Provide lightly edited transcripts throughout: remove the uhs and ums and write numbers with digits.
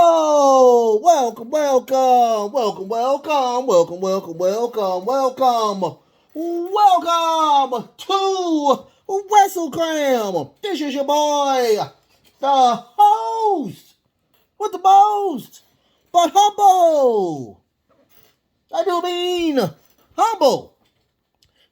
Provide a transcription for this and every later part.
ho! Welcome, welcome, welcome, welcome, welcome, welcome, welcome, welcome, welcome to WrestleGram. This is your boy, the host with the most, but humble. I do mean humble.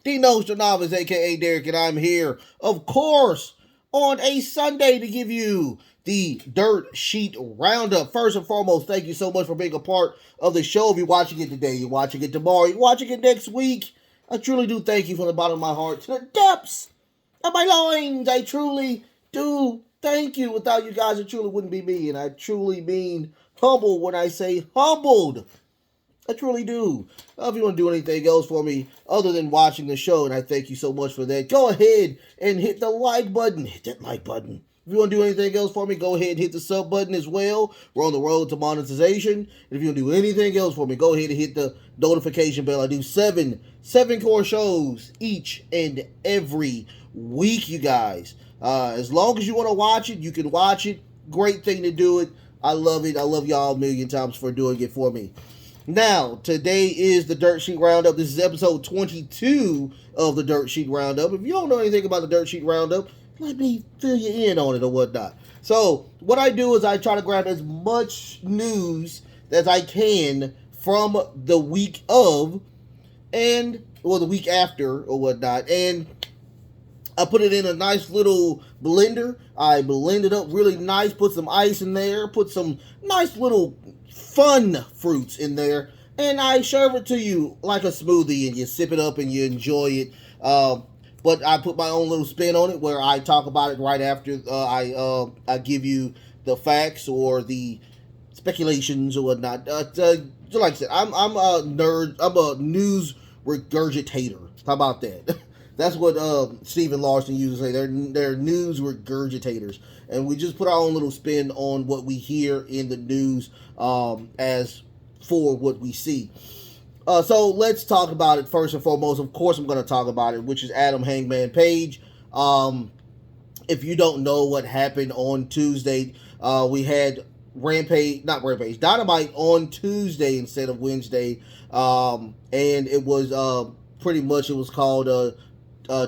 The Nostradamus, aka Derek, and I'm here, of course, on a Sunday to give you the Dirtsheet Roundup. First and foremost, thank you so much for being a part of the show. If you're watching it today, you're watching it tomorrow, you're watching it next week, I truly do thank you from the bottom of my heart to the depths of my loins. I truly do thank you. Without you guys, it truly wouldn't be me, and I truly mean humble when I say humbled. I truly do. If you want to do anything else for me other than watching the show, and I thank you so much for that, go ahead and hit the like button. Hit that like button. If you want to do anything else for me, go ahead and hit the sub button as well. We're on the road to monetization. And if you want to do anything else for me, go ahead and hit the notification bell. I do seven core shows each and every week, you guys. As long as you want to watch it, you can watch it. Great thing to do it. I love it. I love y'all a million times for doing it for me. Now, today is the Dirtsheet Roundup. This is episode 22 of the Dirtsheet Roundup. If you don't know anything about the Dirtsheet Roundup, let me fill you in on it or whatnot. So, what I do is I try to grab as much news as I can from the week of, or the week after or whatnot, and I put it in a nice little blender. I blend it up really nice, put some ice in there, put some nice little fun fruits in there, and I serve it to you like a smoothie, and you sip it up and you enjoy it. But I put my own little spin on it where I talk about it right after I give you the facts or the speculations or whatnot. Like I said, I'm a nerd. I'm a news regurgitator. How about that? That's what Stephen Larson used to say. They're news regurgitators. And we just put our own little spin on what we hear in the news as for what we see. So let's talk about it first and foremost. Of course, I'm going to talk about it, which is Adam Hangman Page. If you don't know what happened on Tuesday, we had Dynamite on Tuesday instead of Wednesday. And it was pretty much, it was called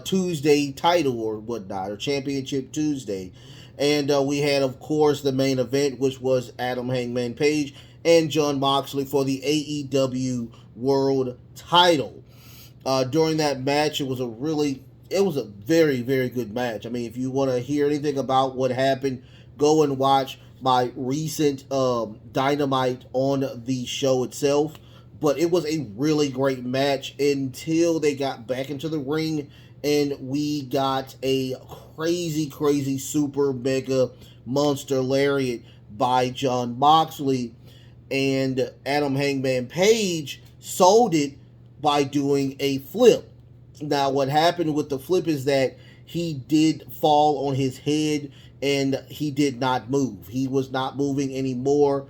Tuesday title or whatnot, or Championship Tuesday. And we had, of course, the main event, which was Adam Hangman Page and Jon Moxley for the AEW World title. During that match, it was a very, very good match. I mean, if you want to hear anything about what happened, go and watch my recent Dynamite on the show itself. But it was a really great match until they got back into the ring and we got a crazy super mega monster lariat by Jon Moxley, and Adam Hangman Page sold it by doing a flip. Now, what happened with the flip is that he did fall on his head and he did not move. He was not moving anymore.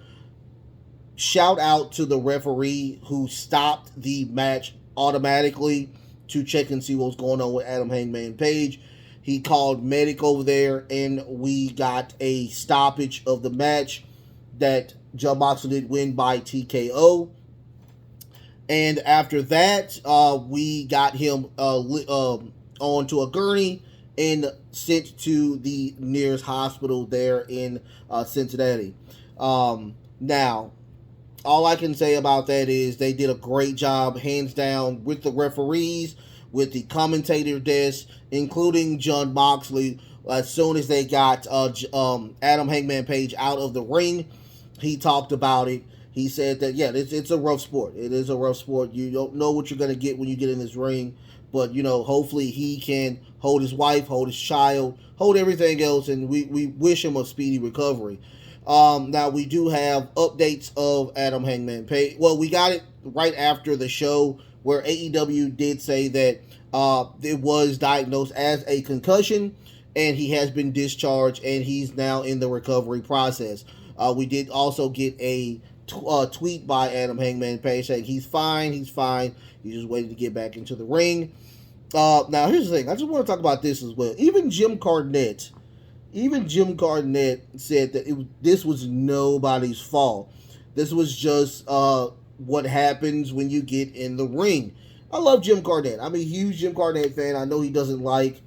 Shout out to the referee who stopped the match automatically to check and see what was going on with Adam Hangman Page. He called medic over there, and we got a stoppage of the match that Jon Moxley did win by TKO. And after that, we got him onto a gurney and sent to the nearest hospital there in Cincinnati. Now, all I can say about that is they did a great job, hands down, with the referees, with the commentator desk, including Jon Moxley. As soon as they got Adam Hangman Page out of the ring, he talked about it. He said that, yeah, it's a rough sport. It is a rough sport. You don't know what you're going to get when you get in this ring. But, hopefully he can hold his wife, hold his child, hold everything else, and we wish him a speedy recovery. Now, we do have updates of Adam Hangman Page. Well, we got it right after the show where AEW did say that it was diagnosed as a concussion and he has been discharged and he's now in the recovery process. We did also get a tweet by Adam Hangman Page saying he's fine. He's just waiting to get back into the ring. Now, here's the thing. I just want to talk about this as well. Even Jim Cornette even Jim Cornette said that this was nobody's fault. This was just what happens when you get in the ring. I love Jim Cornette. I'm a huge Jim Cornette fan. I know he doesn't like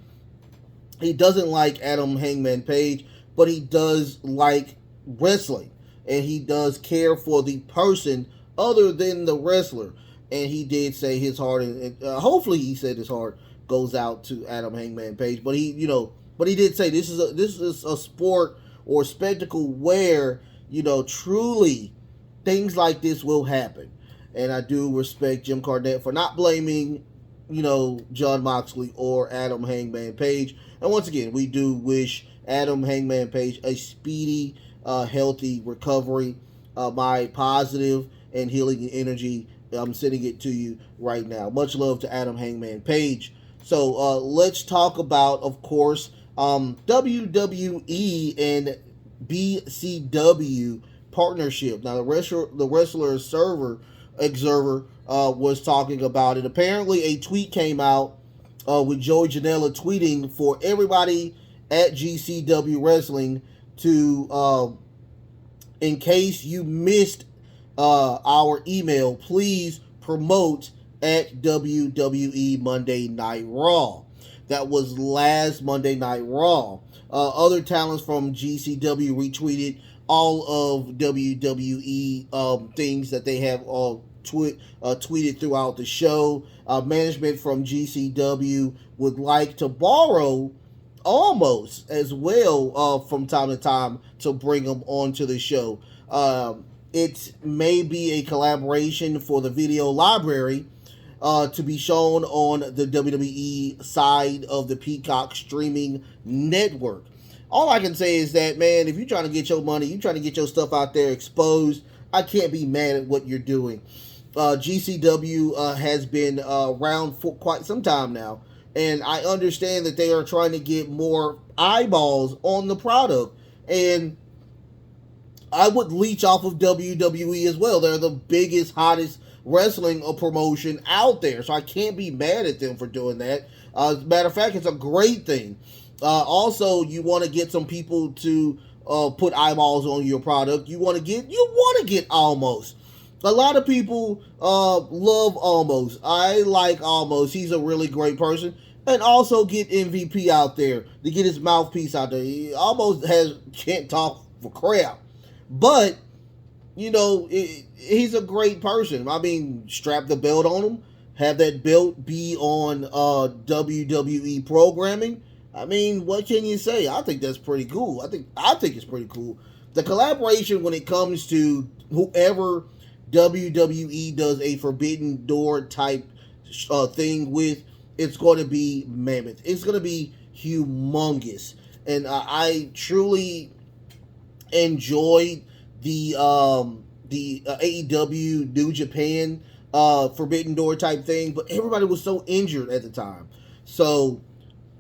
Adam Hangman Page, but he does like wrestling, and he does care for the person other than the wrestler. And he did say his heart, and hopefully he said his heart goes out to Adam Hangman Page. But he did say this is a sport or spectacle where truly things like this will happen. And I do respect Jim Cornette for not blaming John Moxley or Adam Hangman Page. And once again, we do wish Adam Hangman Page a speedy, healthy recovery. My positive and healing energy, I'm sending it to you right now. Much love to Adam Hangman Page. So let's talk about, of course, WWE and BCW partnership. Now, the wrestler Observer was talking about it. Apparently, a tweet came out with Joey Janela tweeting for everybody at GCW Wrestling to, in case you missed our email, please promote at WWE Monday Night Raw. That was last Monday Night Raw. Other talents from GCW retweeted all of WWE things that they have tweeted throughout the show. Management from GCW would like to borrow almost as well from time to time to bring them onto the show. It may be a collaboration for the video library to be shown on the WWE side of the Peacock streaming network. All I can say is that, man, if you're trying to get your money, you're trying to get your stuff out there exposed, I can't be mad at what you're doing. GCW has been around for quite some time now, and I understand that they are trying to get more eyeballs on the product, and I would leech off of WWE as well. They're the biggest, hottest wrestling promotion out there, so I can't be mad at them for doing that. As a matter of fact, it's a great thing. Also, you want to get some people to put eyeballs on your product. You want to get Almost. A lot of people love Almost. I like Almost. He's a really great person. And also get MVP out there to get his mouthpiece out there. He almost can't talk for crap, but he's a great person. I mean, strap the belt on him, have that belt be on WWE programming. I mean, what can you say? I think that's pretty cool. I think it's pretty cool. The collaboration when it comes to whoever WWE does a Forbidden Door type thing with, it's going to be mammoth. It's going to be humongous. And I truly enjoyed the AEW New Japan Forbidden Door type thing, but everybody was so injured at the time. So,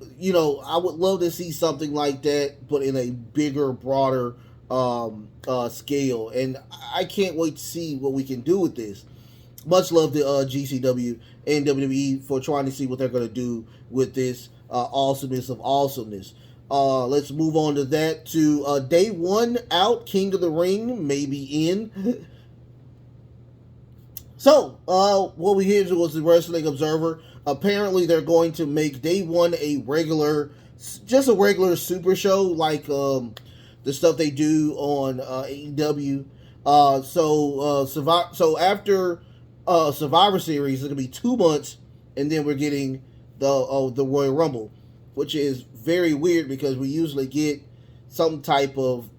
I would love to see something like that, but in a bigger, broader scale. And I can't wait to see what we can do with this. Much love to GCW and WWE for trying to see what they're going to do with this awesomeness of awesomeness. Let's move on to that. To day one out, King of the Ring may be in. So, what we heard was the Wrestling Observer. Apparently, they're going to make day one just a regular super show, like the stuff they do on AEW. So after Survivor Series, it's gonna be 2 months, and then we're getting the Royal Rumble, which is very weird because we usually get some type of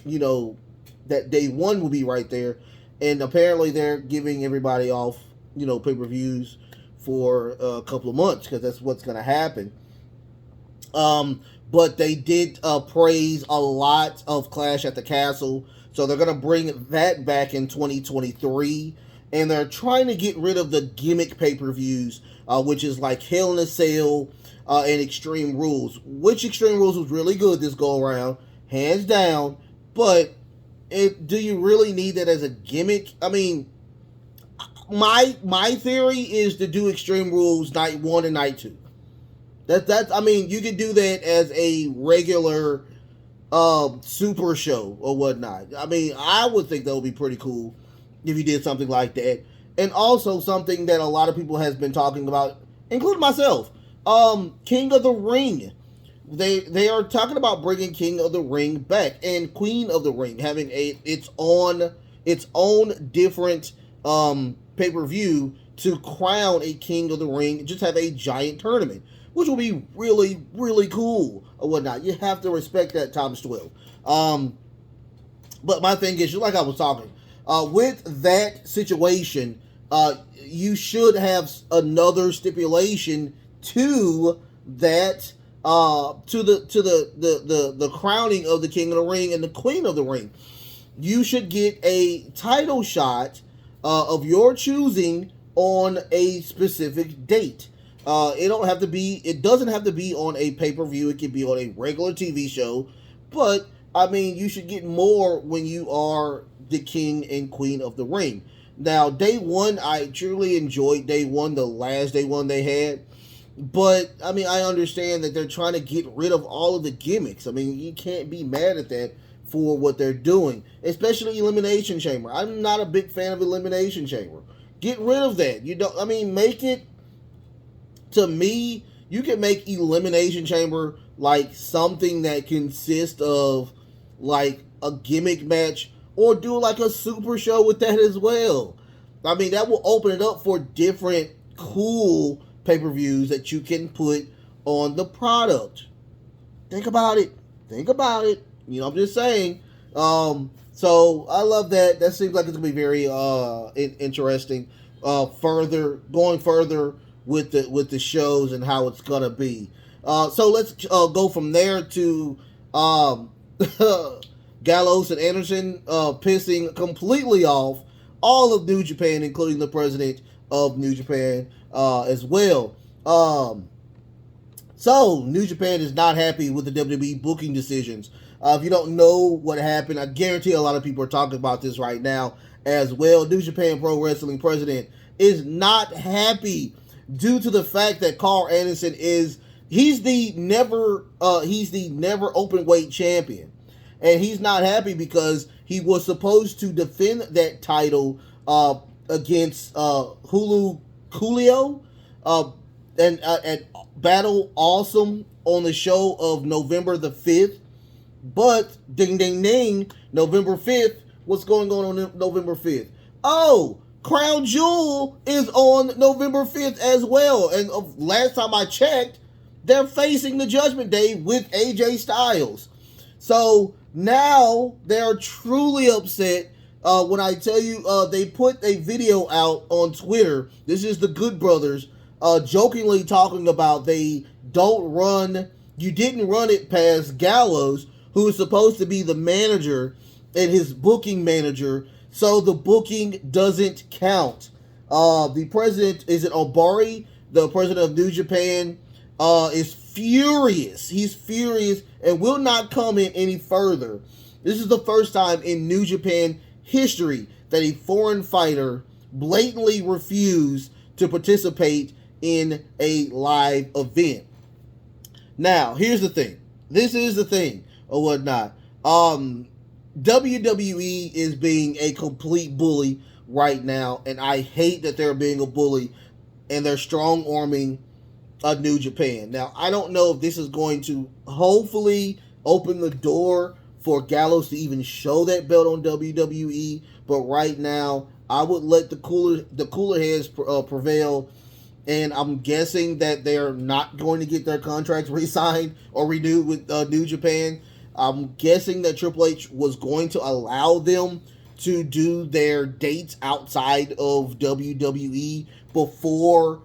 that day one will be right there, and apparently they're giving everybody off pay-per-views for a couple of months because that's what's gonna happen. But they did praise a lot of Clash at the Castle, so they're gonna bring that back in 2023. And they're trying to get rid of the gimmick pay-per-views, which is like Hell in a Cell and Extreme Rules. Which Extreme Rules was really good this go-around, hands down. But do you really need that as a gimmick? I mean, my theory is to do Extreme Rules night 1 and night 2. I mean, you could do that as a regular super show or whatnot. I mean, I would think that would be pretty cool if you did something like that. And also something that a lot of people has been talking about, including myself, King of the Ring. They are talking about bringing King of the Ring back and Queen of the Ring having its own different pay per view to crown a King of the Ring. Just have a giant tournament, which will be really really cool or whatnot. You have to respect that times 12. But my thing is, just like I was talking, with that situation, you should have another stipulation to that, to the crowning of the King of the Ring and the Queen of the Ring. You should get a title shot of your choosing on a specific date. It doesn't have to be on a pay-per-view. It can be on a regular TV show. But I mean, you should get more when you are the King and Queen of the Ring. Now, day one, I truly enjoyed day one, the last day one they had. But I mean, I understand that they're trying to get rid of all of the gimmicks. I mean, you can't be mad at that for what they're doing, especially Elimination Chamber. I'm not a big fan of Elimination Chamber. Get rid of that. Make it, to me, you can make Elimination Chamber like something that consists of like a gimmick match, or do like a super show with that as well. I mean, that will open it up for different cool pay-per-views that you can put on the product. Think about it. I'm just saying. So I love that. That seems like it's gonna be very interesting. Going further with the shows and how it's gonna be. So let's go from there to Gallows and Anderson pissing completely off all of New Japan, including the president of New Japan as well. So New Japan is not happy with the WWE booking decisions. If you don't know what happened, I guarantee a lot of people are talking about this right now as well. New Japan Pro Wrestling president is not happy due to the fact that Carl Anderson he's the never open weight champion. And he's not happy because he was supposed to defend that title against Julio and at Battle Awesome on the show of November the 5th. But ding ding ding, November 5th, what's going on November 5th? Oh, Crown Jewel is on November 5th as well. And last time I checked, they're facing the Judgment Day with AJ Styles. So now they're truly upset. When I tell you, they put a video out on Twitter. This is the Good Brothers jokingly talking about you didn't run it past Gallows, who is supposed to be the manager and his booking manager, so the booking doesn't count. The president, is it Obari, the president of New Japan, is furious. He's furious and will not comment any further. This is the first time in New Japan history that a foreign fighter blatantly refused to participate in a live event. Now, here's the thing. This is the thing or whatnot. WWE is being a complete bully right now, and I hate that they're being a bully and they're strong-arming New Japan. Now, I don't know if this is going to hopefully open the door for Gallows to even show that belt on WWE, but right now, I would let the cooler heads prevail, and I'm guessing that they're not going to get their contracts re-signed or renewed with New Japan. I'm guessing that Triple H was going to allow them to do their dates outside of WWE before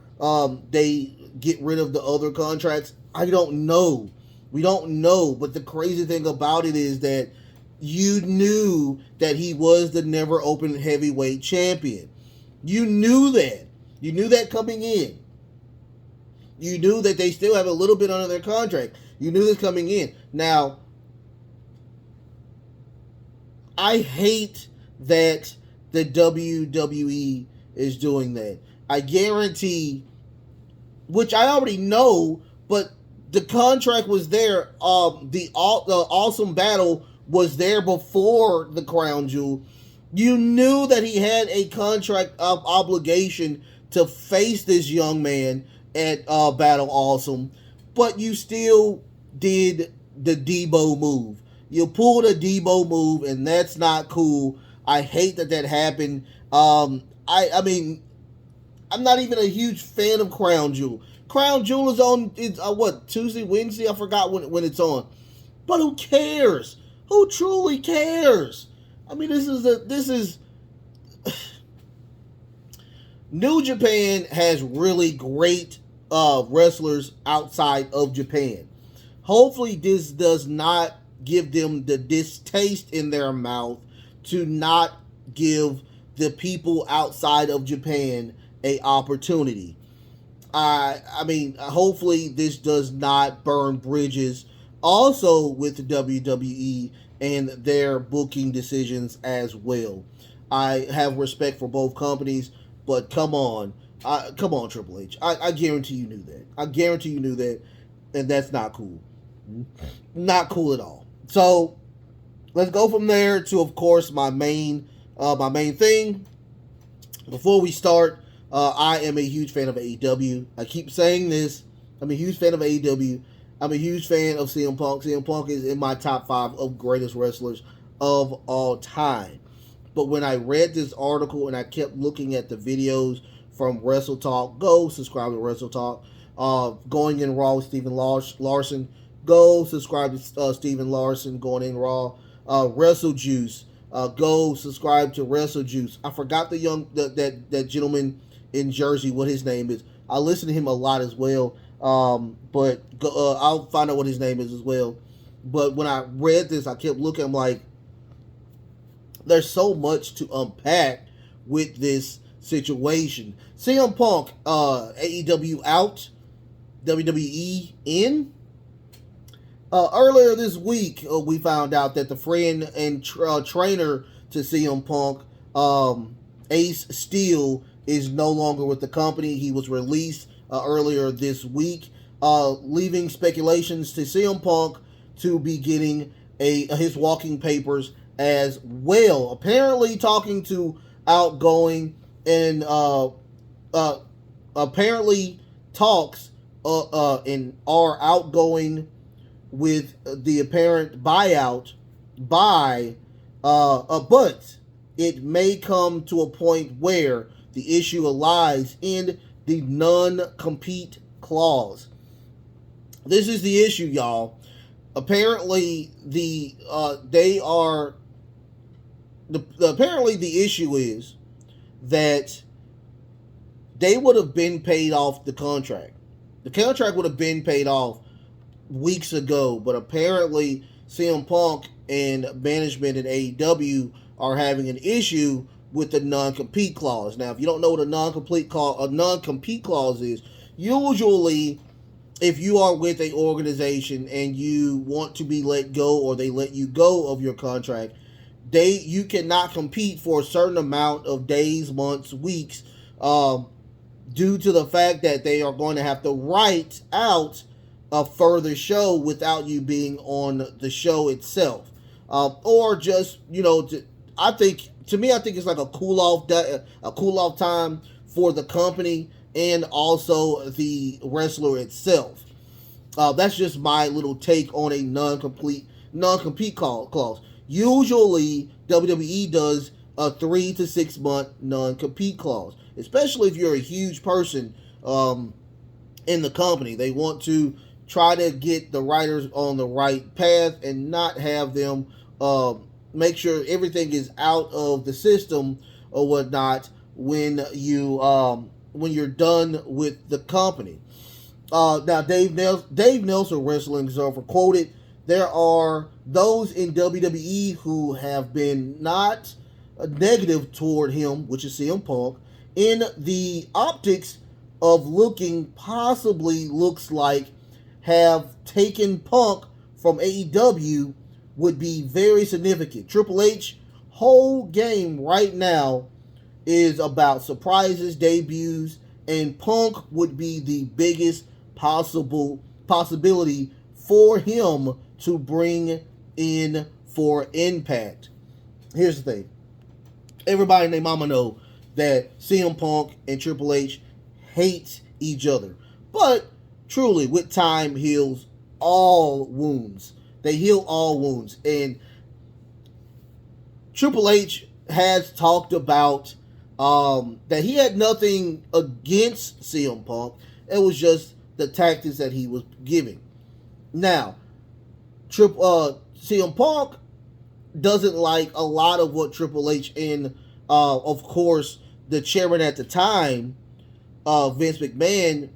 they get rid of the other contracts. I don't know. We don't know. But the crazy thing about it is that you knew that he was the never open heavyweight champion. You knew that. You knew that coming in. You knew that they still have a little bit under their contract. You knew this coming in. Now, I hate that the WWE is doing that. I guarantee, which I already know, but The contract was there. The awesome battle was there before the crown jewel. You knew that he had a contract obligation to face this young man at Battle Awesome, but you still did the Debo move. You pulled a Debo move, and that's not cool. I hate that happened. I mean, I'm not even a huge fan of Crown Jewel. Crown Jewel is on what, Tuesday, Wednesday? I forgot when it's on. But who cares? Who truly cares? I mean, this is New Japan has really great wrestlers outside of Japan. Hopefully, this does not give them the distaste in their mouth to not give the people outside of Japan a opportunity. I mean, hopefully this does not burn bridges also with the WWE and their booking decisions as well. I have respect for both companies, but come on. Come on, Triple H. I guarantee you knew that. I guarantee you knew that, and that's not cool. Not cool at all. So, let's go from there to, of course, my main thing. Before we start, I am a huge fan of AEW. I keep saying this. I'm a huge fan of AEW. I'm a huge fan of CM Punk. CM Punk is in my top 5 of greatest wrestlers of all time. But when I read this article and I kept looking at the videos from Wrestle Talk, go subscribe to Wrestle Talk. Going in Raw with Steven Larson, go subscribe to Steven Larson. Going in Raw. Wrestle Juice, go subscribe to Wrestle Juice. I forgot that gentleman in Jersey, what his name is. I listen to him a lot as well, but I'll find out what his name is as well. But when I read this, I kept looking. I'm like, there's so much to unpack with this situation. CM Punk, AEW out, WWE in. Earlier this week, we found out that the friend and trainer to CM Punk, Ace Steel, is no longer with the company. He was released earlier this week, leaving speculations to CM Punk to be getting his walking papers as well. Apparently talking to Outgoing and apparently talks and are outgoing with the apparent buyout by but it may come to a point where the issue lies in the non-compete clause. This is the issue, y'all. Apparently apparently the issue is that they would have been paid off the contract. The contract would have been paid off weeks ago, but apparently CM Punk and management in AEW are having an issue with the non-compete clause. Now, if you don't know what a non-compete clause is, usually if you are with an organization and you want to be let go or they let you go of your contract, you cannot compete for a certain amount of days, months, weeks, due to the fact that they are going to have to write out a further show without you being on the show itself, or just I think it's like a cool off time for the company and also the wrestler itself. That's just my little take on a non-compete clause. Usually, WWE does a 3 to 6 month non-compete clause, especially if you're a huge person in the company. They want to try to get the writers on the right path and not have them make sure everything is out of the system or whatnot when you're done with the company. Now, Dave Nelson, Wrestling Observer, quoted, "There are those in WWE who have been not negative toward him," which is CM Punk, "in the optics of looks like have taken Punk from AEW would be very significant. Triple H whole game right now is about surprises, debuts, and Punk would be the biggest possible possibility for him to bring in for Impact. Here's the thing. Everybody and their mama know that CM Punk and Triple H hate each other. But truly, with time heals all wounds. They heal all wounds. And Triple H has talked about that he had nothing against CM Punk. It was just the tactics that he was giving. Now, CM Punk doesn't like a lot of what Triple H and, of course, the chairman at the time, Vince McMahon,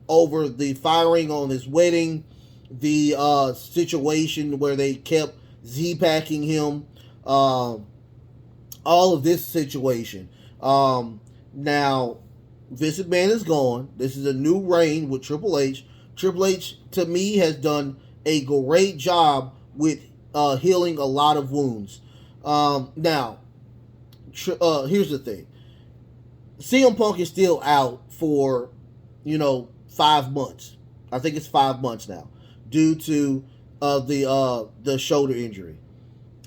over the firing on his wedding, the situation where they kept Z-packing him, all of this situation. Now, Vince McMahon is gone. This is a new reign with Triple H. Triple H, to me, has done a great job with healing a lot of wounds. Now, here's the thing. CM Punk is still out for, 5 months. I think it's 5 months now, due to the shoulder injury.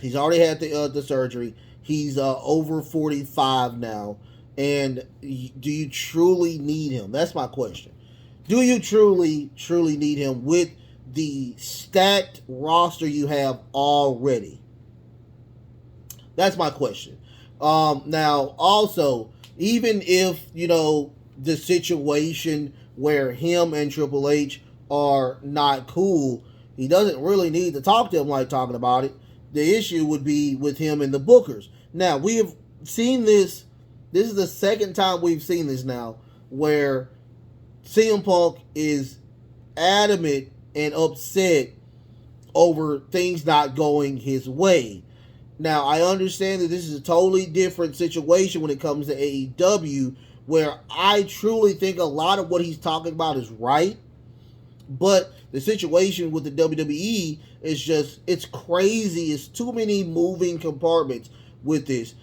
He's already had the surgery. He's over 45 now. And do you truly need him? That's my question. Do you truly need him with the stacked roster you have already? That's my question. Now, also, even if, the situation where him and Triple H are not cool, he doesn't really need to talk to him like talking about it. The issue would be with him and the bookers. Now, we have seen this. This is the second time we've seen this now, where CM Punk is adamant and upset over things not going his way. Now, I understand that this is a totally different situation when it comes to AEW, where I truly think a lot of what he's talking about is right. But the situation with the WWE is just, it's crazy. It's too many moving compartments with this.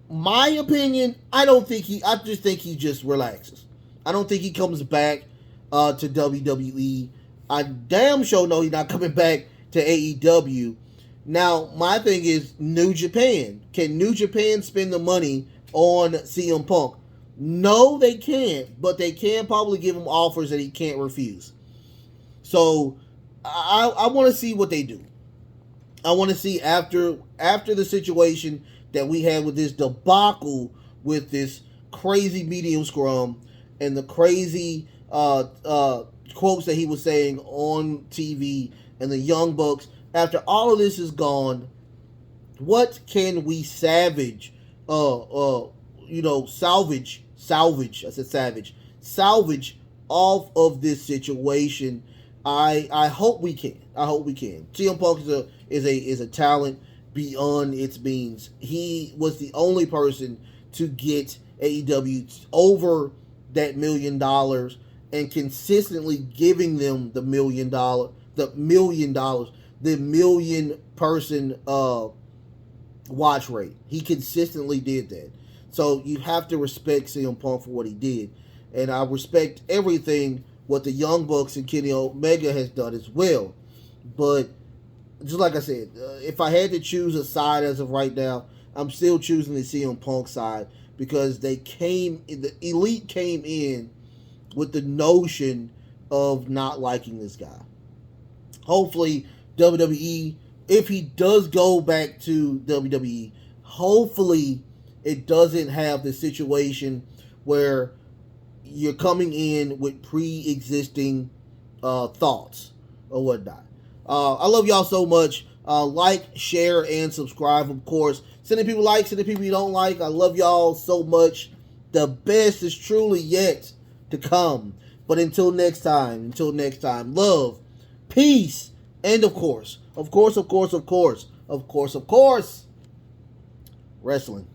My opinion, I just think he just relaxes. I don't think he comes back to WWE. I damn sure know he's not coming back to AEW. Now, my thing is New Japan. Can New Japan spend the money on CM Punk? No, they can't, but they can probably give him offers that he can't refuse. So, I want to see what they do. I want to see after the situation that we had with this debacle with this crazy medium scrum and the crazy quotes that he was saying on TV and the Young Bucks. After all of this is gone, what can we salvage? Salvage off of this situation. I hope we can. CM Punk is a talent beyond its means. He was the only person to get AEW over that $1 million and consistently giving them the $1 million, the million person watch rate. He consistently did that. So you have to respect CM Punk for what he did. And I respect everything what the Young Bucks and Kenny Omega has done as well. But just like I said, if I had to choose a side as of right now, I'm still choosing the CM Punk side, because the Elite came in with the notion of not liking this guy. Hopefully, WWE, if he does go back to WWE, hopefully it doesn't have the situation where you're coming in with pre-existing thoughts or whatnot. I love y'all so much. Like, share, and subscribe, of course. Sending people likes, sending people you don't like. I love y'all so much. The best is truly yet to come. But until next time, love, peace, and of course, wrestling.